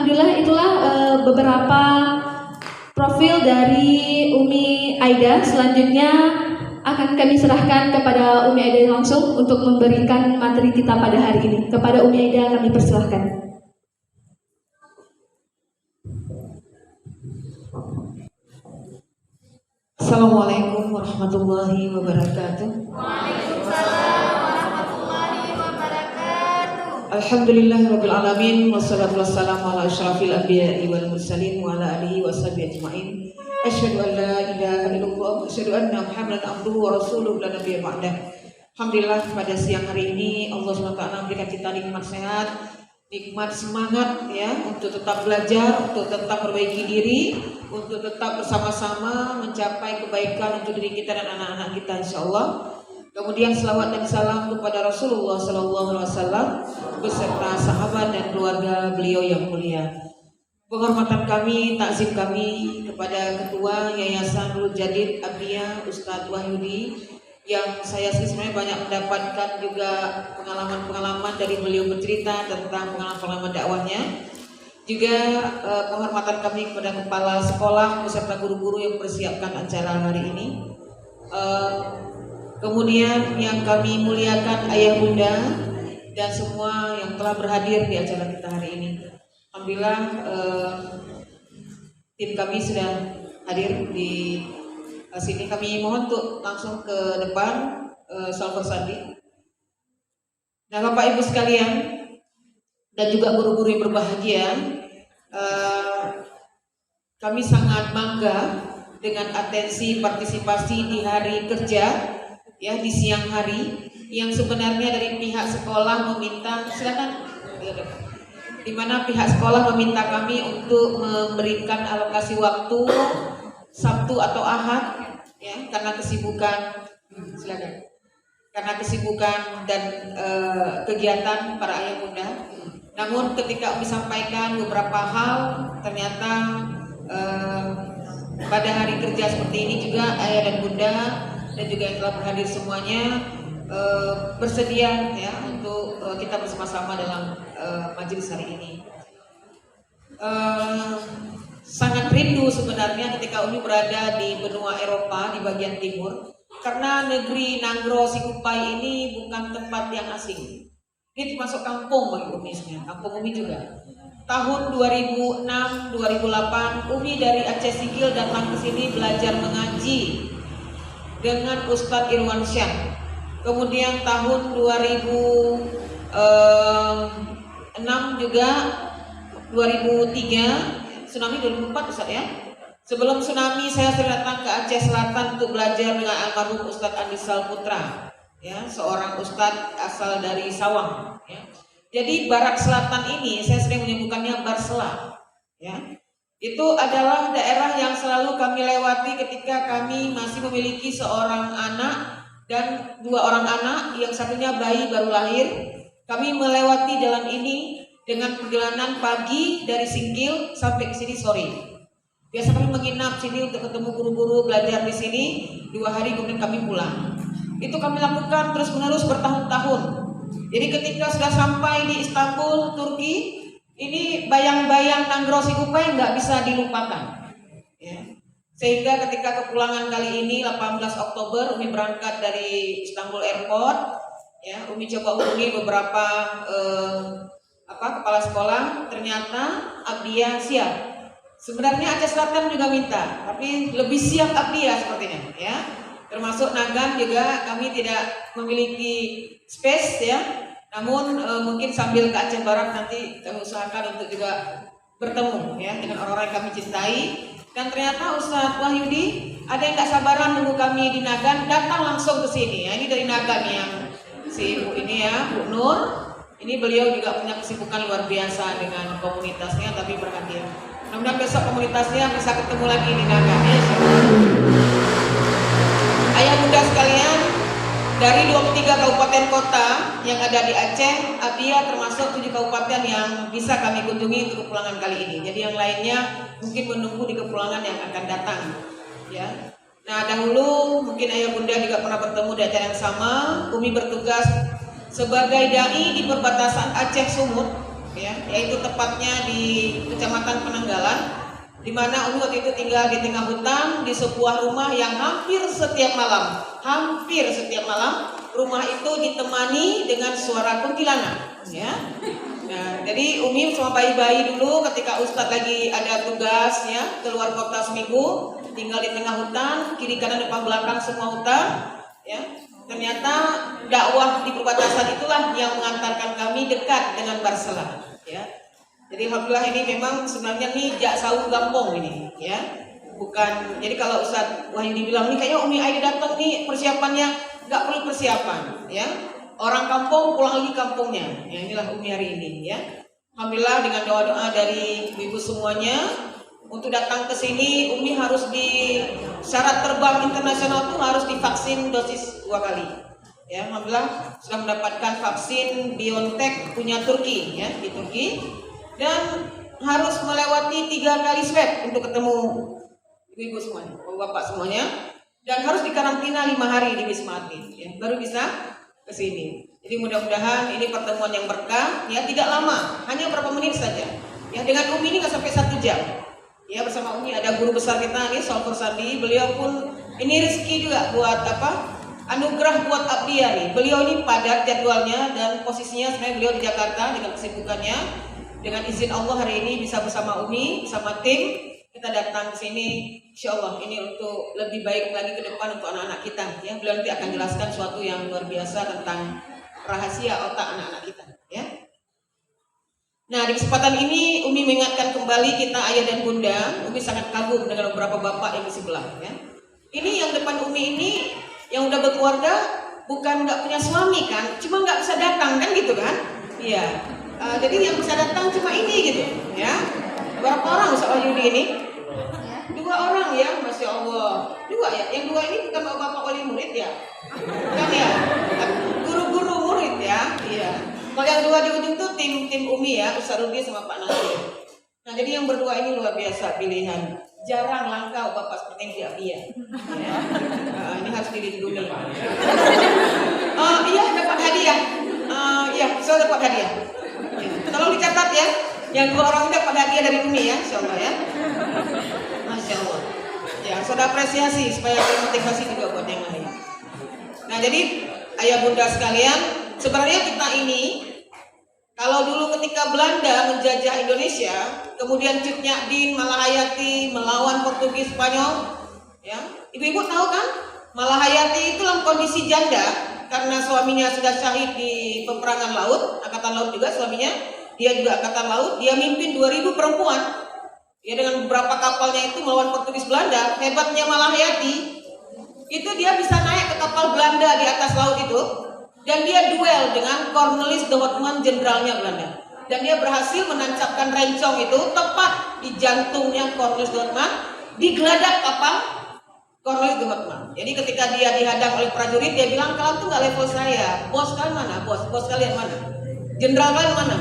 Alhamdulillah itulah beberapa profil dari Umi Aida. Selanjutnya akan kami serahkan kepada Umi Aida langsung untuk memberikan materi kita pada hari ini. Kepada Umi Aida kami persilahkan. Assalamualaikum warahmatullahi wabarakatuh. Waalaikumsalam warahmatullahi wabarakatuh. Alhamdulillahirabbil alamin wassalatu wassalamu ala asyrafil anbiya'i wal mursalin wa ala alihi washabihi ajmain. Asyhadu an la ilaha illallah wa asyhadu anna Muhammadan abduhu wa rasuluhu la nabiyya ba'dah. Alhamdulillah pada siang hari ini Allah SWT memberikan kita nikmat sehat, nikmat semangat ya untuk tetap belajar, untuk tetap perbaiki diri, untuk tetap bersama-sama mencapai kebaikan untuk diri kita dan anak-anak kita insyaallah. Kemudian selawat dan salam kepada Rasulullah SAW beserta sahabat dan keluarga beliau yang mulia. Penghormatan kami, takzim kami kepada Ketua Yayasan Nurul Jadid Abdiyah Ustadz Wahyudi yang saya sebenarnya banyak mendapatkan juga pengalaman-pengalaman dari beliau bercerita tentang pengalaman-pengalaman dakwahnya. Juga penghormatan kami kepada kepala sekolah beserta guru-guru yang mempersiapkan acara hari ini. Kemudian yang kami muliakan ayah bunda dan semua yang telah berhadir di acara kita hari ini. Alhamdulillah tim kami sudah hadir di sini. Kami mohon untuk langsung ke depan Salver Sandi. Nah Bapak Ibu sekalian dan juga guru-guru yang berbahagia, kami sangat bangga dengan atensi partisipasi di hari kerja ya di siang hari yang sebenarnya dari pihak sekolah meminta, silakan, di mana pihak sekolah meminta kami untuk memberikan alokasi waktu Sabtu atau Ahad ya karena kesibukan, silakan, karena kesibukan dan kegiatan para ayah bunda. Namun ketika Umi sampaikan beberapa hal, ternyata pada hari kerja seperti ini juga ayah dan bunda dan juga yang telah berhadir semuanya bersedia ya untuk kita bersama-sama dalam majelis hari ini. Sangat rindu sebenarnya ketika Umi berada di benua Eropa di bagian timur, karena negeri Nanggro Sikupai ini bukan tempat yang asing. Ini termasuk kampung bagi Umi sebenarnya, kampung Umi juga. Tahun 2006-2008 Umi dari Aceh Sigil datang ke sini belajar mengaji dengan Ustadz Irwan Syah. Kemudian tahun 2006 juga 2003 tsunami 2004 Ustadz ya. Sebelum tsunami saya sering datang ke Aceh Selatan untuk belajar dengan almarhum Ustadz Andisal Putra ya, seorang ustadz asal dari Sawang ya. Jadi barat selatan ini saya sering menyebutkannya Barsela ya. Itu adalah daerah yang selalu kami lewati ketika kami masih memiliki seorang anak dan dua orang anak, yang satunya bayi baru lahir. Kami melewati jalan ini dengan perjalanan pagi dari Singkil sampai ke sini sore. Biasa kami menginap sini untuk ketemu guru-guru belajar di sini 2 hari, kemudian kami pulang. Itu kami lakukan terus-menerus bertahun-tahun. Jadi ketika sudah sampai di Istanbul, Turki, ini bayang-bayang Nanggro Sikupai nggak bisa dilupakan. Ya. Sehingga ketika kepulangan kali ini 18 Oktober, Umi berangkat dari Istanbul Airport. Ya, Umi coba hubungi beberapa kepala sekolah, ternyata Abdiyah siap. Sebenarnya Aceh Selatan juga minta, tapi lebih siap Abdiyah sepertinya. Ya. Termasuk Nagan juga kami tidak memiliki space ya. Namun mungkin sambil ke Aceh Barat nanti kami usahakan untuk juga bertemu ya dengan orang-orang yang kami cintai. Dan ternyata Ustadz Wahyudi ada yang gak sabaran nunggu kami di Nagan, datang langsung ke sini ya. Ini dari Nagan yang si ibu ini ya, Bu Nur. Ini beliau juga punya kesibukan luar biasa dengan komunitasnya, tapi berhadir. Mudah-mudahan besok komunitasnya bisa ketemu lagi di Nagan ya. Ayah bunda sekalian, dari 23 kabupaten kota yang ada di Aceh, Abdiyah termasuk 7 kabupaten yang bisa kami kunjungi untuk kepulangan kali ini. Jadi yang lainnya mungkin menunggu di kepulangan yang akan datang. Ya. Nah dahulu mungkin ayah bunda juga pernah bertemu di acara yang sama. Umi bertugas sebagai dai di perbatasan Aceh Sumut. ya, yaitu tepatnya di Kecamatan Penanggalan, di mana Umi waktu itu tinggal di tengah hutan di sebuah rumah yang hampir setiap malam rumah itu ditemani dengan suara kuntilanak, ya. Nah, jadi Umi sama bayi-bayi dulu ketika Ustadz lagi ada tugas ya keluar kota seminggu, tinggal di tengah hutan, kiri kanan depan belakang semua hutan, ya. Ternyata dakwah di perbatasan itulah yang mengantarkan kami dekat dengan Barsela, ya. Jadi alhamdulillah ini memang sebenarnya nih jak sawu gampong ini, ya. Bukan, jadi kalau Ustadz Wahyudi bilang nih kayaknya Umi Aida datang nih persiapannya nggak perlu persiapan, ya. Orang kampung pulang lagi kampungnya, ya inilah Umi hari ini, ya. Alhamdulillah dengan doa-doa dari ibu semuanya untuk datang ke sini, Umi harus di syarat terbang internasional tuh harus divaksin dosis 2 kali. Ya, alhamdulillah sudah mendapatkan vaksin BioNTech punya Turki, ya di Turki, dan harus melewati 3 kali swab untuk ketemu ibu-ibu semuanya, bapak semuanya, dan harus dikarantina 5 hari di Wisma Atlet, ya, baru bisa ke sini. Jadi mudah-mudahan ini pertemuan yang berkah, ya tidak lama, hanya berapa menit saja. Ya dengan Umi ini nggak sampai 1 jam. Ya bersama Umi ada guru besar kita nih, Solver Sandi. Beliau pun ini rezeki juga buat apa? Anugerah buat Abdia nih. Beliau ini padat jadwalnya dan posisinya sebenarnya beliau di Jakarta dengan kesibukannya. Dengan izin Allah hari ini bisa bersama Umi, bersama tim kita datang ke sini. Insya Allah ini untuk lebih baik lagi ke depan untuk anak-anak kita. Ya beliau nanti akan jelaskan sesuatu yang luar biasa tentang rahasia otak anak-anak kita. Ya. Nah di kesempatan ini Umi mengingatkan kembali kita ayah dan bunda. Umi sangat kagum dengan beberapa bapak yang di sebelah. Ya. Ini yang depan Umi ini yang udah berkeluarga bukan nggak punya suami kan, cuma nggak bisa datang kan gitu kan? Iya. Jadi yang bisa datang cuma ini gitu. Ya. Berapa orang Ustaz Wahyudi ini? 2 orang ya, Masya Allah. 2 ya. Yang 2 ini bukan bapak wali murid ya? Bukan ya? Guru-guru murid ya. Iya. Kalau yang 2 di ujung tuh tim Umi ya, Ustaz Rudi sama Pak Nasir. Nah jadi yang berdua ini luar biasa pilihan. Jarang langka bapak seperti yang dia. Ya. Ini harus dilindungi. Iya dapat hadiah. Iya, saya dapat hadiah. Tolong dicatat ya. Yang 2 orang ini dapat hadiah dari Umi ya, Insya Allah ya. Masya Allah. Ya, saudara apresiasi supaya motivasi juga buat yang lain. Nah jadi ayah bunda sekalian, sebenarnya kita ini kalau dulu ketika Belanda menjajah Indonesia, kemudian Cut Nyak Malahayati melawan Portugis Spanyol, ya, ibu-ibu tahu kan? Malahayati itu dalam kondisi janda karena suaminya sudah syahid di peperangan laut, angkatan laut juga suaminya, dia juga angkatan laut, dia mimpin 2000 perempuan, ya dengan beberapa kapalnya itu melawan Portugis Belanda. Hebatnya Malahayati, itu dia bisa naik ke kapal Belanda di atas laut itu. Dan dia duel dengan Cornelis de Houtman, jenderalnya Belanda. Dan dia berhasil menancapkan rencong itu tepat di jantungnya Cornelis de Houtman, digeladak kapal Cornelis de Houtman. Jadi ketika dia dihadang oleh prajurit, dia bilang, kalian tuh gak level saya. Bos kalian mana? Bos kalian mana? Jenderal kalian mana?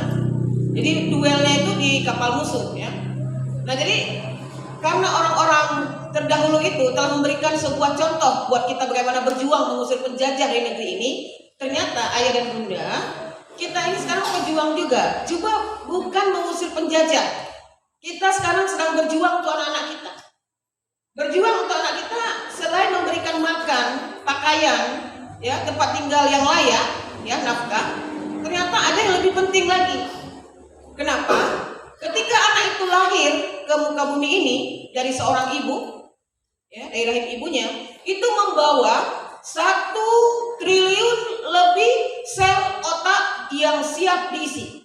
Jadi duelnya itu di kapal musuh ya. Nah jadi karena orang-orang terdahulu itu telah memberikan sebuah contoh buat kita bagaimana berjuang mengusir penjajah dari negeri ini. Ternyata ayah dan bunda, kita ini sekarang berjuang juga. Coba bukan mengusir penjajah. Kita sekarang sedang berjuang untuk anak-anak kita. Berjuang untuk anak kita selain memberikan makan, pakaian, ya, tempat tinggal yang layak, ya, nafkah. Ternyata ada yang lebih penting lagi. Kenapa? Ketika anak itu lahir ke muka bumi ini dari seorang ibu, ya, dari rahim ibunya, itu membawa 1 triliun lebih sel otak yang siap diisi.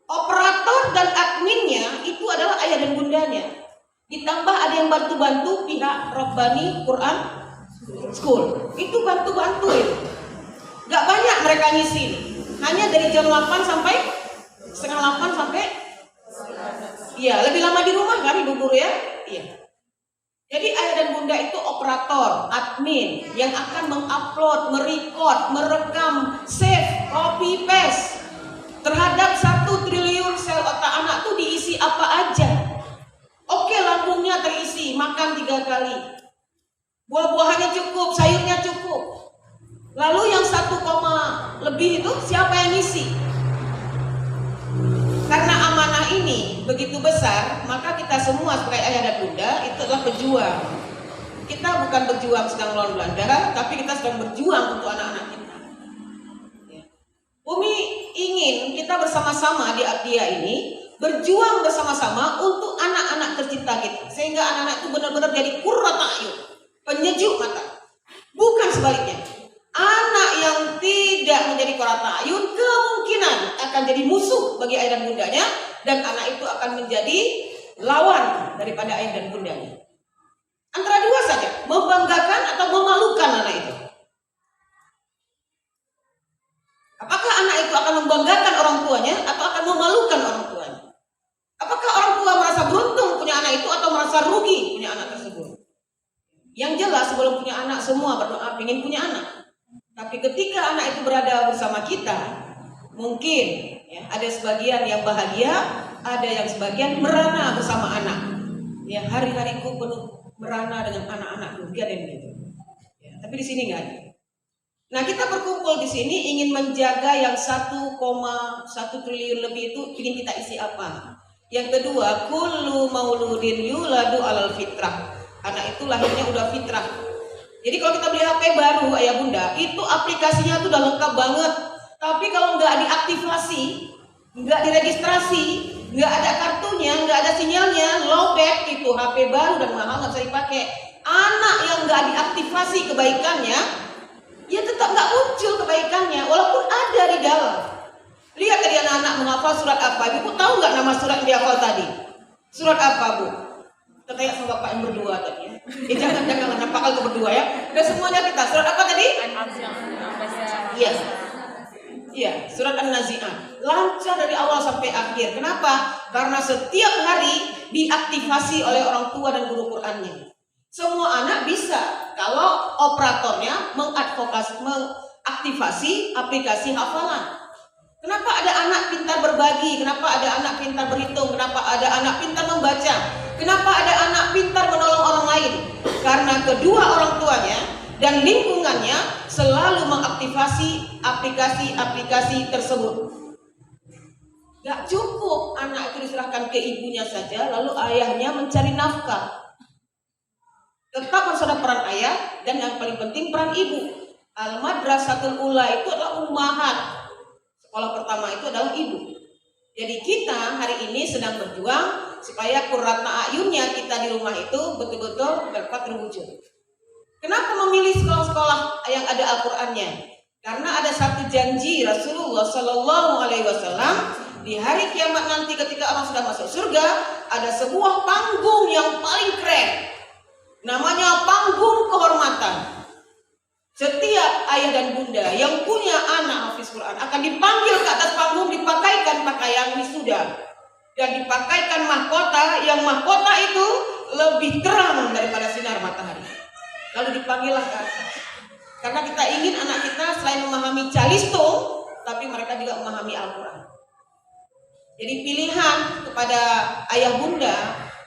Operator dan adminnya itu adalah ayah dan bundanya. Ditambah ada yang bantu-bantu pihak Robbani Quran School. Itu bantu-bantu itu. Gak banyak mereka ngisi. Hanya dari jam 8 sampai setengah 8 sampai, iya, lebih lama di rumah kan ibu guru ya? Iya. Jadi ayah dan bunda itu operator, admin yang akan mengupload, merecord, merekam, save, copy, paste terhadap 1 triliun sel otak anak tuh diisi apa aja. Oke, lambungnya terisi, makan 3 kali. Buah-buahannya cukup, sayurnya cukup. Lalu yang 1, lebih itu siapa yang ngisi? Karena amanah ini begitu besar, maka kita semua sebagai ayah dan bunda itu adalah pejuang. Kita bukan berjuang sedang melawan Belanda, tapi kita sedang berjuang untuk anak-anak kita. Ya. Umi ingin kita bersama-sama di Abdiya ini berjuang bersama-sama untuk anak-anak tercinta kita, sehingga anak-anak itu benar-benar jadi qurrata a'yun, penyejuk mata. Bukan sebaliknya. Anak yang tidak menjadi qurrata a'yun kemungkinan akan jadi musuh bagi ayah dan bundanya, dan anak itu akan menjadi lawan daripada ayah dan bundanya. Antara dua saja, membanggakan atau memalukan anak itu. Apakah anak itu akan membanggakan orang tuanya atau akan memalukan orang tuanya? Apakah orang tua merasa beruntung punya anak itu atau merasa rugi punya anak tersebut? Yang jelas sebelum punya anak semua berdoa ingin punya anak. Tapi ketika anak itu berada bersama kita, mungkin ya, ada sebagian yang bahagia, ada yang sebagian merana bersama anak. Ya, hari-hariku penuh merana dengan anak-anakku, dia ada yang begitu. Ya, tapi di sini nggak ada. Nah, kita berkumpul di sini ingin menjaga yang 1,1 triliun lebih itu ingin kita isi apa? Yang kedua, kullu mauludin yuladu alal fitrah. Anak itu lahirnya udah fitrah. Jadi kalau kita beli HP baru ayah bunda, itu aplikasinya tuh udah lengkap banget. Tapi kalau nggak diaktifasi, nggak diregistrasi, nggak ada kartunya, nggak ada sinyalnya, lowbat itu HP baru dan mahal nggak bisa dipakai. Anak yang nggak diaktifasi kebaikannya, ya tetap nggak muncul kebaikannya, walaupun ada di dalam. Lihat tadi anak-anak menghafal surat apa? Ibu tahu nggak nama surat yang dihafal tadi? Surat apa, Bu? Tertanya sama bapak yang berdua tadi ya. Jangan napakal ke berdua ya. Udah semuanya kita. Surat apa tadi? Iya. Iya, surat An-Nazi'at. Lancar dari awal sampai akhir. Kenapa? Karena setiap hari diaktifasi oleh orang tua dan guru Qur'annya. Semua anak bisa kalau operatornya mengaktifasi aplikasi hafalan. Kenapa ada anak pintar berbagi? Kenapa ada anak pintar berhitung? Kenapa ada anak pintar membaca? Kenapa ada anak pintar menolong orang lain? Karena kedua orang tuanya dan lingkungannya selalu mengaktifasi aplikasi-aplikasi tersebut. Gak cukup anak itu diserahkan ke ibunya saja, lalu ayahnya mencari nafkah. Tetap harus ada peran ayah dan yang paling penting peran ibu. Al-Madrasatul Ula itu adalah ummahat. Sekolah pertama itu adalah ibu. Jadi kita hari ini sedang berjuang supaya qurrata a'yunnya kita di rumah itu betul-betul dapat terwujud. Kenapa memilih sekolah-sekolah yang ada Al-Qur'annya? Karena ada satu janji Rasulullah Shallallahu Alaihi Wasallam di hari kiamat nanti ketika orang sudah masuk surga, ada sebuah panggung yang paling keren. Namanya panggung kehormatan. Setiap ayah dan bunda yang punya anak hafiz Quran akan dipanggil ke atas panggung, dipakaikan pakaian wisuda dan dipakaikan mahkota yang mahkota itu lebih terang daripada sinar matahari. Lalu dipanggillah ke atas. Karena kita ingin anak kita selain memahami calisto, tapi mereka juga memahami Al-Quran. Jadi pilihan kepada ayah bunda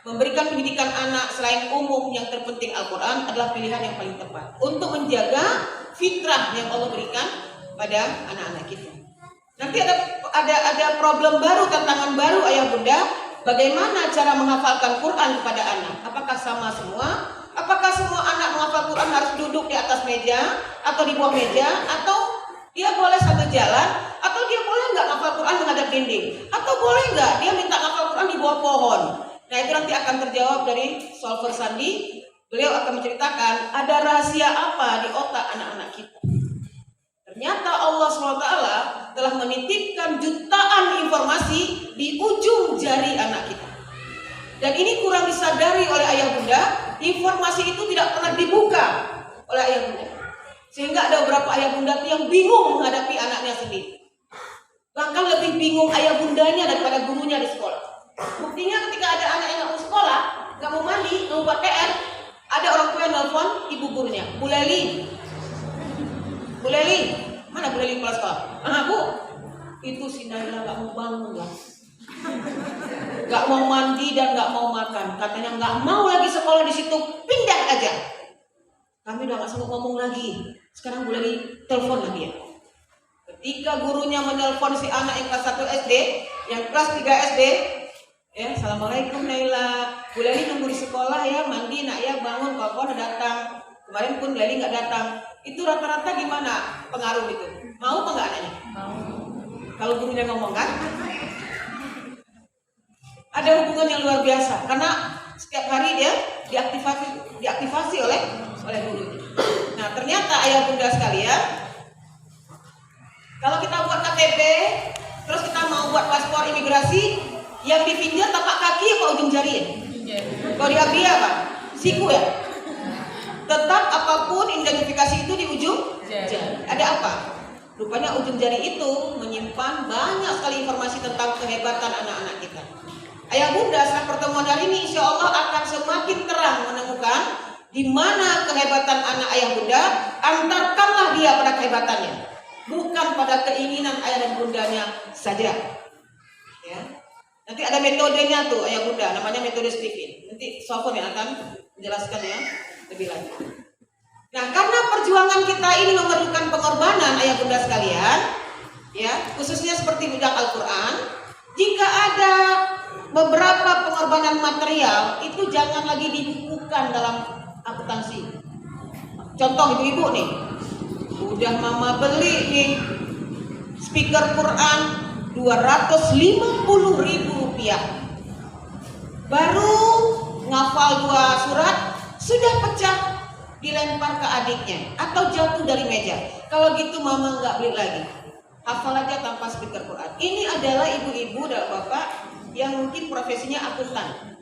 memberikan pendidikan anak selain umum yang terpenting Al-Quran adalah pilihan yang paling tepat untuk menjaga fitrah yang Allah berikan pada anak-anak kita. Nanti ada problem baru, tantangan baru ayah bunda, bagaimana cara menghafalkan Quran kepada anak? Apakah sama semua? Apakah semua anak menghafal Quran harus duduk di atas meja atau di bawah meja, atau dia boleh sambil jalan, atau dia boleh nggak menghafal Quran menghadap dinding, atau boleh nggak dia minta menghafal Quran di bawah pohon? Nah, itu nanti akan terjawab dari Solver Sandi. Beliau akan menceritakan ada rahasia apa di otak anak-anak kita. Ternyata Allah SWT telah menitipkan jutaan informasi di ujung jari anak kita. Dan ini kurang disadari oleh ayah bunda. Informasi itu tidak pernah dibuka oleh ayah bunda. Sehingga ada beberapa ayah bunda yang bingung menghadapi anaknya sendiri. Bahkan lebih bingung ayah bundanya daripada gurunya di sekolah. Buktinya ketika ada anak yang nggak mau sekolah, nggak mau mandi, nggak mau buat PR, ada orang tua yang nelfon ibu gurunya, Bu Leli, mana Bu Leli kepala sekolah? Bu, itu si Naila nggak mau bangun lah, nggak mau mandi dan nggak mau makan, katanya nggak mau lagi sekolah di situ, pindah aja. Kami udah nggak sanggup ngomong lagi. Sekarang Bu Leli telepon lagi ya. Ketika gurunya menelpon si anak yang kelas 1 SD, Yang kelas 3 SD, ya, Assalamualaikum Naila. Bu Leli nunggu di sekolah ya, mandi nak ya, bangun, papa udah datang. Kemarin pun Leli nggak datang. Itu rata-rata gimana pengaruh itu? Mau apa nggak anaknya? Mau. Kalau gurunya ngomong kan? Ada hubungan yang luar biasa karena setiap hari dia diaktifasi oleh guru. Nah, ternyata ayah bunda sekalian, kalau kita buat KTP, terus kita mau buat paspor imigrasi, yang dipinjam tapak kaki apa ujung jari ya? Kalau di Abia apa? Siku ya? Tetap apapun identifikasi itu di ujung jari. Ada apa? Rupanya ujung jari itu menyimpan banyak sekali informasi tentang kehebatan anak-anak kita. Ayah bunda, setelah pertemuan hari ini insya Allah akan semakin terang menemukan di mana kehebatan anak ayah bunda. Antarkanlah dia pada kehebatannya, bukan pada keinginan ayah dan bundanya saja. Ya. Nanti ada metodenya tuh ayah bunda, namanya metode Stephen. Nanti Sofon yang akan menjelaskan ya lebih lanjut. Nah, karena perjuangan kita ini memerlukan pengorbanan ayah bunda sekalian, ya khususnya seperti bidang Al-Quran, jika ada beberapa pengorbanan material itu jangan lagi dibukukan dalam akuntansi. Contoh ibu-ibu nih, udah mama beli nih speaker Quran 250.000 rupiah, baru ngafal 2 surat sudah pecah, dilempar ke adiknya atau jatuh dari meja. Kalau gitu mama nggak beli lagi, hafal aja tanpa speaker Quran. Ini adalah ibu-ibu dan bapak yang mungkin profesinya akuntan.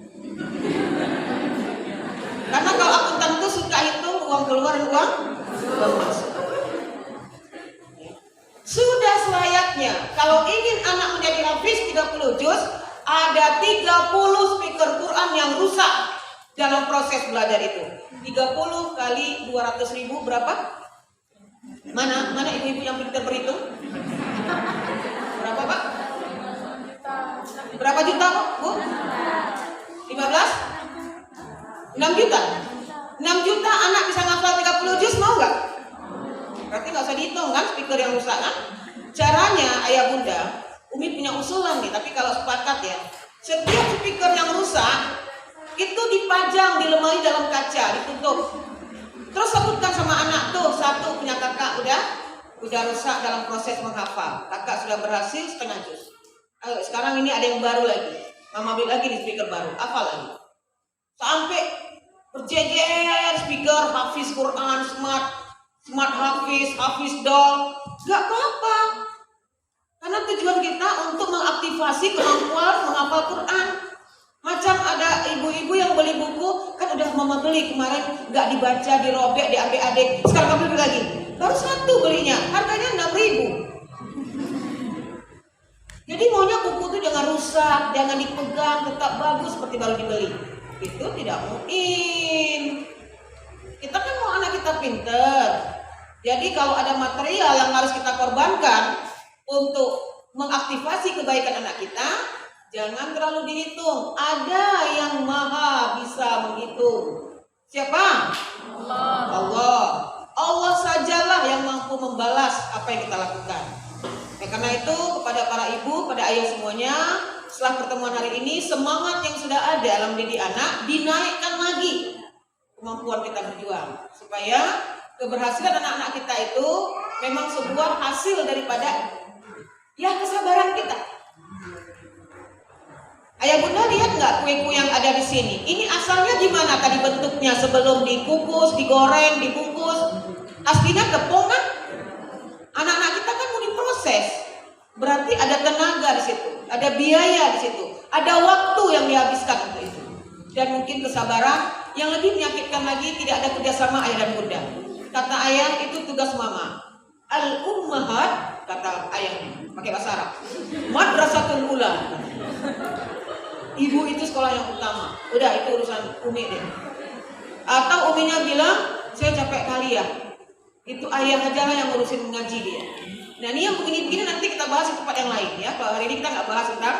Karena kalau akuntan itu suka hitung uang keluar dan uang masuk. Sudah selayaknya kalau ingin anak menjadi hafiz 30 juz, ada 30 speaker Quran yang rusak dalam proses belajar itu. 30 kali 200.000 berapa? Mana ibu-ibu yang pintar berhitung? Berapa Pak? Berapa juta Bu? 15? 6 juta? 6 juta anak bisa ngafal 30 juz, mau nggak? Berarti nggak usah dihitung kan speaker yang rusak kan? Caranya ayah bunda, Umi punya usulan nih, tapi kalau sepakat ya, setiap speaker yang rusak itu dipajang di lemari dalam kaca, ditutup. Terus sebutkan sama anak tuh, satu punya kakak udah rusak dalam proses menghafal, kakak sudah berhasil setengah juz. Sekarang ini ada yang baru lagi, mama beli lagi di speaker baru, hafal lagi. Sampai berjejer speaker hafiz Quran, smart hafiz doll, gak apa-apa. Karena tujuan kita untuk mengaktifasi kemampuan menghafal Quran. Macam ada ibu-ibu yang beli buku, kan udah mama beli kemarin, gak dibaca, dirobek, diambil adik, sekarang kamu beli lagi. Baru 1 belinya, harganya 6.000. Jadi maunya buku itu jangan rusak, jangan dipegang, tetap bagus seperti baru dibeli. Itu tidak mungkin. Kita kan mau anak kita pinter. Jadi kalau ada material yang harus kita korbankan untuk mengaktifasi kebaikan anak kita, jangan terlalu dihitung. Ada yang maha bisa menghitung. Siapa? Allah sajalah yang mampu membalas apa yang kita lakukan. Ya, karena itu kepada para ibu, pada ayah semuanya, setelah pertemuan hari ini, semangat yang sudah ada dalam mendidik anak dinaikkan lagi kemampuan kita berjuang, supaya keberhasilan anak-anak kita itu memang sebuah hasil daripada ya kesabaran kita. Ayah bunda lihat nggak kue-kue yang ada di sini? Ini asalnya gimana tadi bentuknya sebelum dikukus, digoreng, dibungkus? Aslinya tepung kan? Anak-anak kita kan mau diproses, berarti ada tenaga di situ, ada biaya di situ, ada waktu yang dihabiskan untuk itu, dan mungkin kesabaran. Yang lebih menyakitkan lagi, tidak ada kerjasama ayah dan bunda. Kata ayah itu tugas mama. Al-ummahat, kata ayahnya, pakai bahasa Arab, madrasatul ula. Ibu itu sekolah yang utama. Udah itu urusan Umi deh. Atau Uminya bilang, saya capek kali ya. Itu ayah aja lah yang ngurusin mengaji dia. Nah ini yang begini-begini nanti kita bahas di tempat yang lain ya. Kalau hari ini kita nggak bahas tentang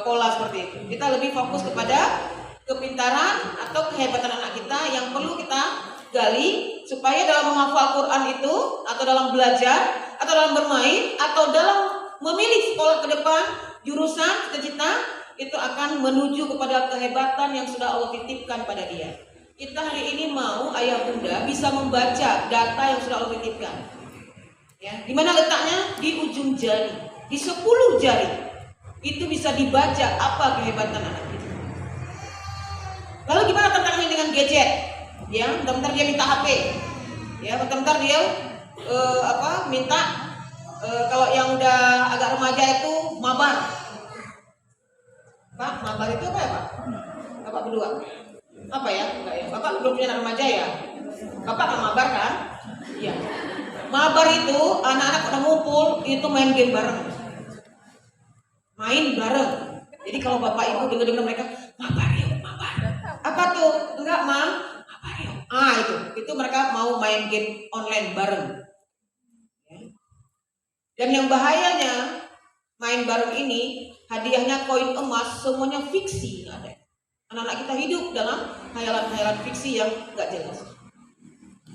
pola seperti itu. Kita lebih fokus kepada kepintaran atau kehebatan anak kita yang perlu kita gali supaya dalam menghafal Quran itu, atau dalam belajar, atau dalam bermain, atau dalam memilih sekolah ke depan, jurusan, cita-cita itu akan menuju kepada kehebatan yang sudah Allah titipkan pada dia. Kita hari ini mau ayah bunda bisa membaca data yang sudah Allah titipkan. Ya, di mana letaknya? Di ujung jari, di 10 jari. Itu bisa dibaca apa kehebatan anak kita. Lalu gimana tantangannya dengan gadget? Ya, bentar dia minta HP. Ya, bentar dia minta kalau yang udah agak remaja itu mabar. Pak, mabar itu apa ya Pak? Bapak berdua. Apa ya? Enggak ya. Bapak belum punya anak remaja ya? Bapak nggak mabar kan? Iya. Mabar itu anak-anak pada ngumpul itu main game bareng. Main bareng. Jadi kalau bapak ibu dengar mereka mabar yuk, mabar. Apa tuh? Enggak, Mam. Mabar yuk. Itu mereka mau main game online bareng. Ya. Dan yang bahayanya main bareng ini hadiahnya koin emas, semuanya fiksi, nggak ada. Anak-anak kita hidup dalam khayalan-khayalan fiksi yang nggak jelas.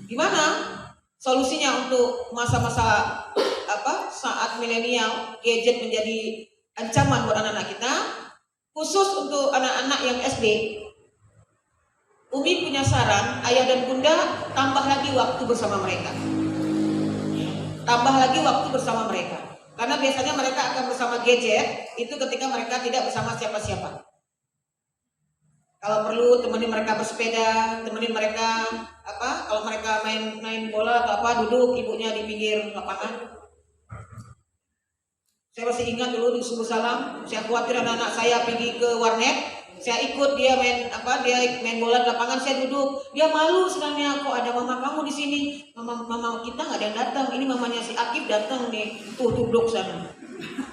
Gimana solusinya untuk masa-masa saat milenial gadget menjadi ancaman buat anak-anak kita, khusus untuk anak-anak yang SD? Umi punya saran, ayah dan bunda tambah lagi waktu bersama mereka. Tambah lagi waktu bersama mereka. Karena biasanya mereka akan bersama gadget itu ketika mereka tidak bersama siapa-siapa. Kalau perlu temenin mereka bersepeda, temenin mereka kalau mereka main bola atau duduk ibunya di pinggir lapangan. Saya masih ingat dulu di Subuh Salam, saya khawatir anak-anak saya pergi ke warnet, saya ikut dia main bola di lapangan, saya duduk. Dia malu sebenarnya, kok ada mama kamu di sini? Mama kita nggak ada yang datang. Ini mamanya si Akif datang nih, tuh duduk sana.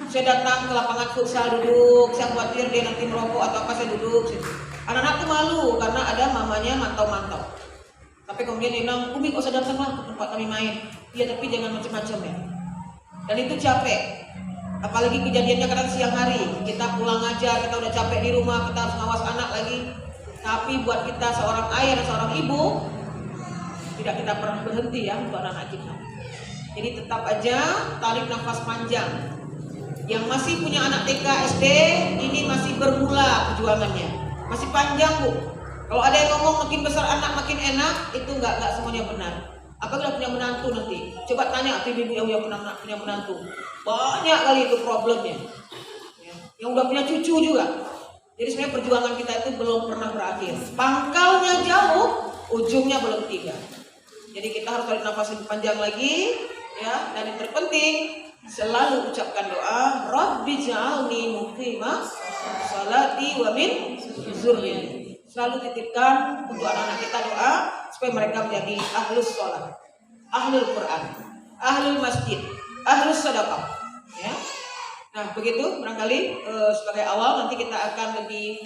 Saya datang ke lapangan futsal duduk, saya khawatir dia nanti merokok atau apa, saya duduk. Anak-anak tuh malu karena ada mamanya mantau-mantau. Tapi kemudian dia bilang, Umi kok usah datanglah ke tempat kami main. Iya tapi jangan macam-macam ya. Dan itu capek. Apalagi kejadiannya kadang siang hari. Kita pulang aja, kita udah capek di rumah, kita harus ngawas anak lagi. Tapi buat kita seorang ayah dan seorang ibu, tidak kita pernah berhenti ya untuk anak-anak kita. Jadi tetap aja tarik nafas panjang. Yang masih punya anak TK, SD, ini masih bermula perjuangannya. Masih panjang Bu. Kalau ada yang ngomong makin besar anak makin enak, itu nggak semuanya benar. Apabila punya menantu nanti, coba tanya ibu yang punya menantu, banyak kali itu problemnya. Ya. Yang udah punya cucu juga. Jadi sebenarnya perjuangan kita itu belum pernah berakhir. Pangkalnya jauh, ujungnya belum tiba. Jadi kita harus tarik nafas lebih panjang lagi, ya. Dan yang terpenting selalu ucapkan doa, Rabbi ja'alni muqimah salati wa min dzurriyyati. Selalu titipkan untuk anak-anak kita doa supaya mereka menjadi ahlus sholat, ahlul Quran, ahlul masjid, ahlus sedekah. Ya. Nah begitu barangkali sebagai awal, nanti kita akan lebih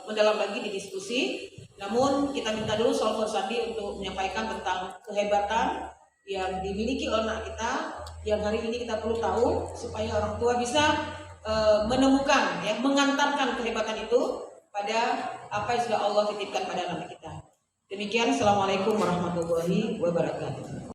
mendalam lagi di diskusi. Namun kita minta dulu Solver Sandi untuk menyampaikan tentang kehebatan yang dimiliki oleh anak kita, yang hari ini kita perlu tahu supaya orang tua bisa menemukan, ya, mengantarkan kehebatan itu pada apa yang sudah Allah titipkan pada anak kita. Demikian, Assalamualaikum warahmatullahi wabarakatuh.